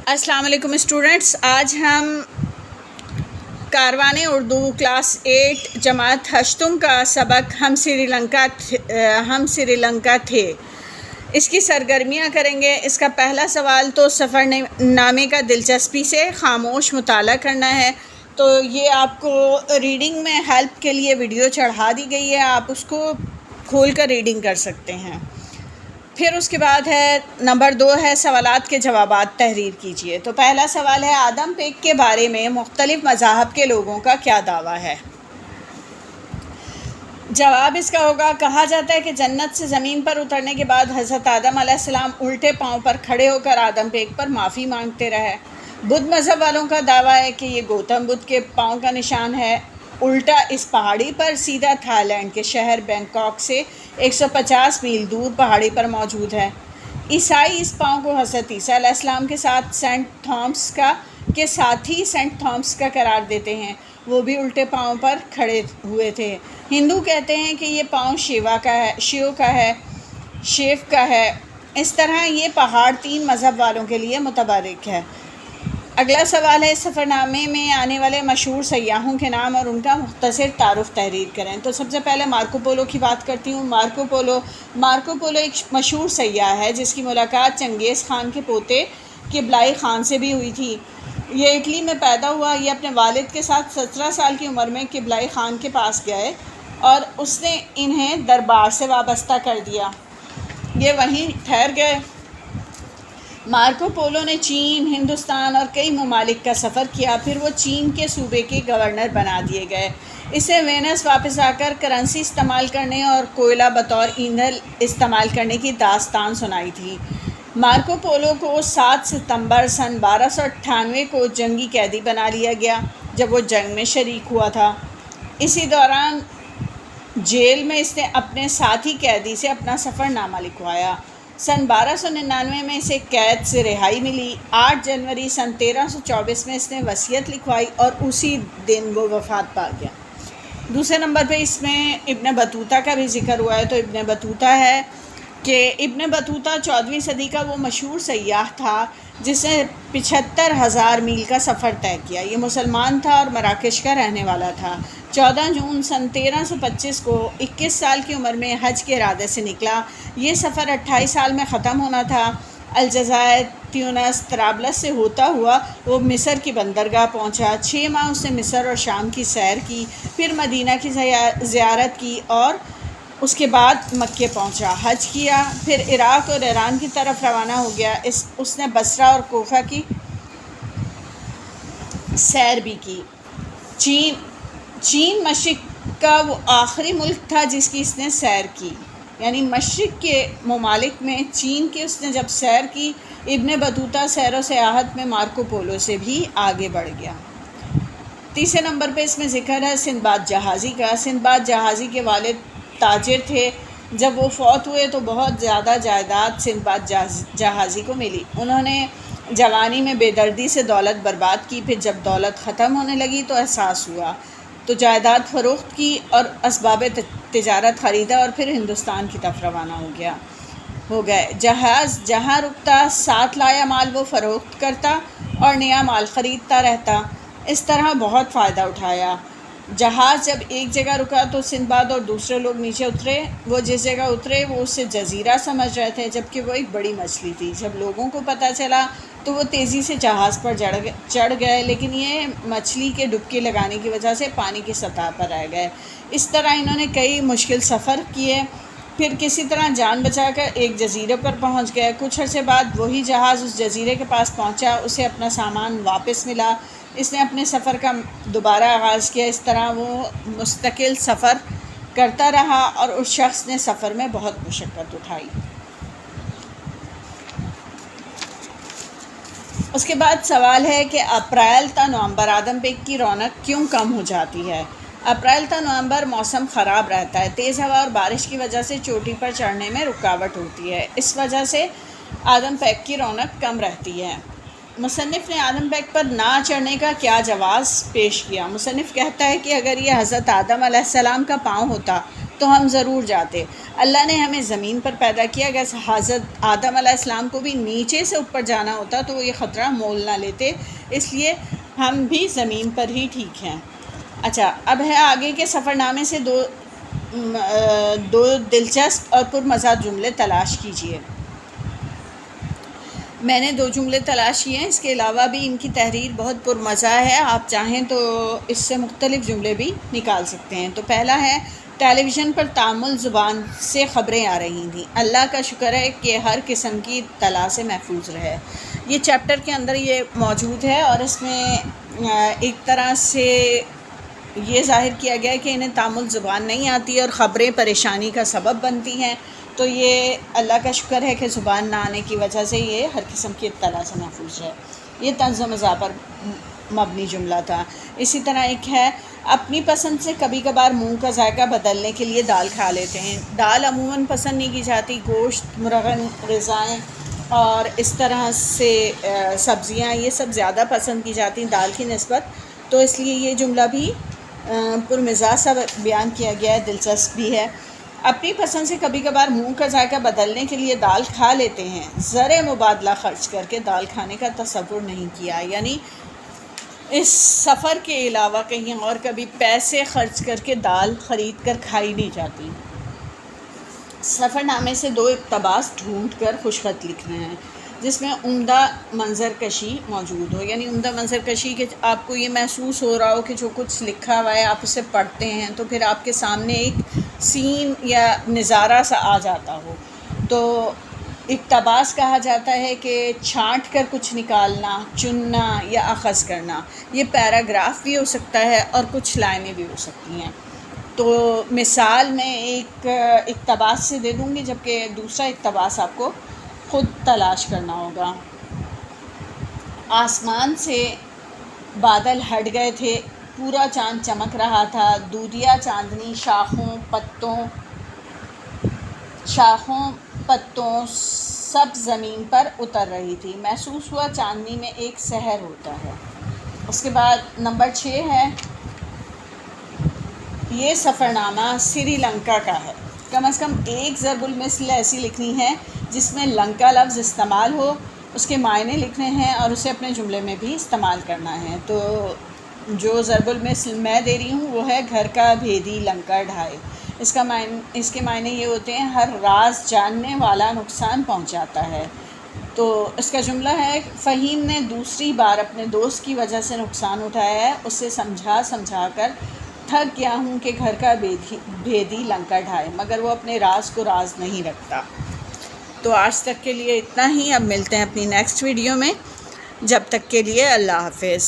السلام علیکم اسٹوڈنٹس، آج ہم کاروان اردو کلاس 8 جماعت ہشتم کا سبق ہم سری لنکا تھے اس کی سرگرمیاں کریں گے۔ اس کا پہلا سوال تو سفر نامے کا دلچسپی سے خاموش مطالعہ کرنا ہے، تو یہ آپ کو ریڈنگ میں ہیلپ کے لیے ویڈیو چڑھا دی گئی ہے، آپ اس کو کھول کر ریڈنگ کر سکتے ہیں۔ پھر اس کے بعد ہے نمبر 2 ہے سوالات کے جوابات تحریر کیجیے۔ تو پہلا سوال ہے آدم پیک کے بارے میں مختلف مذاہب کے لوگوں کا کیا دعویٰ ہے؟ جواب اس کا ہوگا، کہا جاتا ہے کہ جنت سے زمین پر اترنے کے بعد حضرت آدم علیہ السلام الٹے پاؤں پر کھڑے ہو کر آدم پیک پر معافی مانگتے رہے۔ بدھ مذہب والوں کا دعویٰ ہے کہ یہ گوتم بدھ کے پاؤں کا نشان ہے، الٹا اس پہاڑی پر سیدھا تھائی لینڈ کے شہر بینکاک سے 150 میل دور پہاڑی پر موجود ہے۔ عیسائی اس پاؤں کو حضرت عیسیٰ علیہ السلام کے ساتھ سینٹ تھامس کا قرار دیتے ہیں، وہ بھی الٹے پاؤں پر کھڑے ہوئے تھے۔ ہندو کہتے ہیں کہ یہ پاؤں شیو کا ہے۔ اس طرح یہ پہاڑ 3 مذہب والوں کے لیے متبرک ہے۔ اگلا سوال ہے سفر نامے میں آنے والے مشہور سیاحوں کے نام اور ان کا مختصر تعارف تحریر کریں۔ تو سب سے پہلے مارکو پولو کی بات کرتی ہوں۔ مارکو پولو ایک مشہور سیاح ہے جس کی ملاقات چنگیز خان کے پوتے قبلائی خان سے بھی ہوئی تھی۔ یہ اٹلی میں پیدا ہوا۔ یہ اپنے والد کے ساتھ 17 سال کی عمر میں قبلائی خان کے پاس گئے اور اس نے انہیں دربار سے وابستہ کر دیا۔ یہ وہیں ٹھہر گئے۔ مارکو پولو نے چین، ہندوستان اور کئی ممالک کا سفر کیا، پھر وہ چین کے صوبے کے گورنر بنا دیے گئے۔ اسے وینس واپس آ کر کرنسی استعمال کرنے اور کوئلہ بطور ایندھن استعمال کرنے کی داستان سنائی تھی۔ مارکو پولو کو 7 ستمبر سن 1298 کو جنگی قیدی بنا لیا گیا جب وہ جنگ میں شریک ہوا تھا۔ اسی دوران جیل میں اس نے اپنے ساتھی قیدی سے اپنا سفر نامہ لکھوایا۔ سن 1299 میں اسے قید سے رہائی ملی۔ 8 جنوری سن 1324 میں اس نے وصیت لکھوائی اور اسی دن وہ وفات پا گیا۔ دوسرے نمبر پہ اس میں ابن بطوطہ کا بھی ذکر ہوا ہے۔ تو ابن بطوطہ ہے کہ ابن بطوطہ 14ویں صدی کا وہ مشہور سیاح تھا جس نے 75,000 میل کا سفر طے کیا۔ یہ مسلمان تھا اور مراکش کا رہنے والا تھا۔ 14 جون سن 1325 کو 21 سال کی عمر میں حج کے ارادے سے نکلا۔ یہ سفر 28 سال میں ختم ہونا تھا۔ الجزائر، تیونس، طرابلس سے ہوتا ہوا وہ مصر کی بندرگاہ پہنچا۔ 6 ماہ اس نے مصر اور شام کی سیر کی، پھر مدینہ کی زیارت کی اور اس کے بعد مکے پہنچا، حج کیا، پھر عراق اور ایران کی طرف روانہ ہو گیا۔ اس نے بصرہ اور کوفہ کی سیر بھی کی۔ چین مشرق کا وہ آخری ملک تھا جس کی اس نے سیر کی، یعنی مشرق کے ممالک میں چین کی اس نے جب سیر کی۔ ابن بطوطہ سیر و سیاحت میں مارکو پولو سے بھی آگے بڑھ گیا۔ تیسرے نمبر پہ اس میں ذکر ہے سندباد جہازی کا۔ سندباد جہازی کے والد تاجر تھے۔ جب وہ فوت ہوئے تو بہت زیادہ جائیداد سندباد جہازی کو ملی۔ انہوں نے جوانی میں بے دردی سے دولت برباد کی، پھر جب دولت ختم ہونے لگی تو احساس ہوا تو جائیداد فروخت کی اور اسباب تجارت خریدا اور پھر ہندوستان کی طرف روانہ ہو گئے۔ جہاز جہاں رکتا، ساتھ لایا مال وہ فروخت کرتا اور نیا مال خریدتا رہتا۔ اس طرح بہت فائدہ اٹھایا۔ جہاز جب ایک جگہ رکا تو سندباد اور دوسرے لوگ نیچے اترے۔ وہ جس جگہ اترے وہ اسے جزیرہ سمجھ رہے تھے، جبکہ وہ ایک بڑی مچھلی تھی۔ جب لوگوں کو پتہ چلا تو وہ تیزی سے جہاز پر چڑھ گئے، لیکن یہ مچھلی کے ڈبکی لگانے کی وجہ سے پانی کی سطح پر رہ گئے۔ اس طرح انہوں نے کئی مشکل سفر کیے، پھر کسی طرح جان بچا کر ایک جزیرے پر پہنچ گئے۔ کچھ عرصے بعد وہی جہاز اس جزیرے کے پاس پہنچا، اسے اپنا سامان واپس ملا۔ اس نے اپنے سفر کا دوبارہ آغاز کیا۔ اس طرح وہ مستقل سفر کرتا رہا اور اس شخص نے سفر میں بہت مشقت اٹھائی۔ اس کے بعد سوال ہے کہ اپریل تا نومبر آدم پیک کی رونق کیوں کم ہو جاتی ہے؟ اپریل تا نومبر موسم خراب رہتا ہے، تیز ہوا اور بارش کی وجہ سے چوٹی پر چڑھنے میں رکاوٹ ہوتی ہے، اس وجہ سے آدم پیک کی رونق کم رہتی ہے۔ مصنف نے آدم پیک پر نہ چڑھنے کا کیا جواز پیش کیا؟ مصنف کہتا ہے کہ اگر یہ حضرت آدم علیہ السلام کا پاؤں ہوتا تو ہم ضرور جاتے۔ اللہ نے ہمیں زمین پر پیدا کیا، اگر حضرت آدم علیہ السلام کو بھی نیچے سے اوپر جانا ہوتا تو وہ یہ خطرہ مول نہ لیتے، اس لیے ہم بھی زمین پر ہی ٹھیک ہیں۔ اچھا، اب ہے آگے کے سفر نامے سے دو دلچسپ اور پرمزہ جملے تلاش کیجیے۔ میں نے 2 جملے تلاش کیے ہیں، اس کے علاوہ بھی ان کی تحریر بہت پرمزہ ہے، آپ چاہیں تو اس سے مختلف جملے بھی نکال سکتے ہیں۔ تو پہلا ہے، ٹیلی ویژن پر تامل زبان سے خبریں آ رہی تھیں، اللہ کا شکر ہے کہ ہر قسم کی اطلاع سے محفوظ رہے۔ یہ چیپٹر کے اندر یہ موجود ہے، اور اس میں ایک طرح سے یہ ظاہر کیا گیا ہے کہ انہیں تامل زبان نہیں آتی اور خبریں پریشانی کا سبب بنتی ہیں، تو یہ اللہ کا شکر ہے کہ زبان نہ آنے کی وجہ سے یہ ہر قسم کی اطلاع سے محفوظ ہے۔ یہ طنز و مزاح پر مبنی جملہ تھا۔ اسی طرح ایک ہے، اپنی پسند سے کبھی کبھار منہ کا ذائقہ بدلنے کے لیے دال کھا لیتے ہیں۔ دال عموماً پسند نہیں کی جاتی، گوشت، مرغن غذائیں اور اس طرح سے سبزیاں، یہ سب زیادہ پسند کی جاتی ہیں دال کی نسبت، تو اس لیے یہ جملہ بھی پرمزاح سا بیان کیا گیا ہے، دلچسپ بھی ہے۔ اپنی پسند سے کبھی کبھار منہ کا ذائقہ بدلنے کے لیے دال کھا لیتے ہیں، زر مبادلہ خرچ کر کے دال کھانے کا تصور نہیں کیا، یعنی اس سفر کے علاوہ کہیں اور کبھی پیسے خرچ کر کے دال خرید کر کھائی نہیں جاتی۔ سفر نامے سے 2 اقتباس ڈھونڈ کر خوش خط لکھنے ہیں جس میں عمدہ منظر کشی موجود ہو، یعنی عمدہ منظر کشی کہ آپ کو یہ محسوس ہو رہا ہو کہ جو کچھ لکھا ہوا ہے آپ اسے پڑھتے ہیں تو پھر آپ کے سامنے ایک سین یا نظارہ سا آ جاتا ہو، تو اقتباس کہا جاتا ہے کہ چھانٹ کر کچھ نکالنا، چننا یا اخذ کرنا۔ یہ پیراگراف بھی ہو سکتا ہے اور کچھ لائنیں بھی ہو سکتی ہیں۔ تو مثال میں ایک اقتباس سے دے دوں گی، جبکہ دوسرا اقتباس آپ کو خود تلاش کرنا ہوگا۔ آسمان سے بادل ہٹ گئے تھے، پورا چاند چمک رہا تھا، دودھیا چاندنی شاخوں پتوں سب زمین پر اتر رہی تھی، محسوس ہوا چاندنی میں ایک سحر ہوتا ہے۔ اس کے بعد نمبر 6 ہے، یہ سفر نامہ سری لنکا کا ہے، کم از کم ایک ضرب المثل ایسی لکھنی ہے جس میں لنکا لفظ استعمال ہو، اس کے معنی لکھنے ہیں اور اسے اپنے جملے میں بھی استعمال کرنا ہے۔ تو جو ضرب المثل میں دے رہی ہوں وہ ہے، گھر کا بھیدی لنکا ڈھائے۔ اس کے معنی یہ ہوتے ہیں، ہر راز جاننے والا نقصان پہنچاتا ہے۔ تو اس کا جملہ ہے، فہیم نے دوسری بار اپنے دوست کی وجہ سے نقصان اٹھایا ہے، اسے سمجھا کر تھک گیا ہوں کہ گھر کا بھیدی لنکا ڈھائے، مگر وہ اپنے راز کو راز نہیں رکھتا۔ تو آج تک کے لیے اتنا ہی، اب ملتے ہیں اپنی نیکسٹ ویڈیو میں، جب تک کے لیے اللہ حافظ۔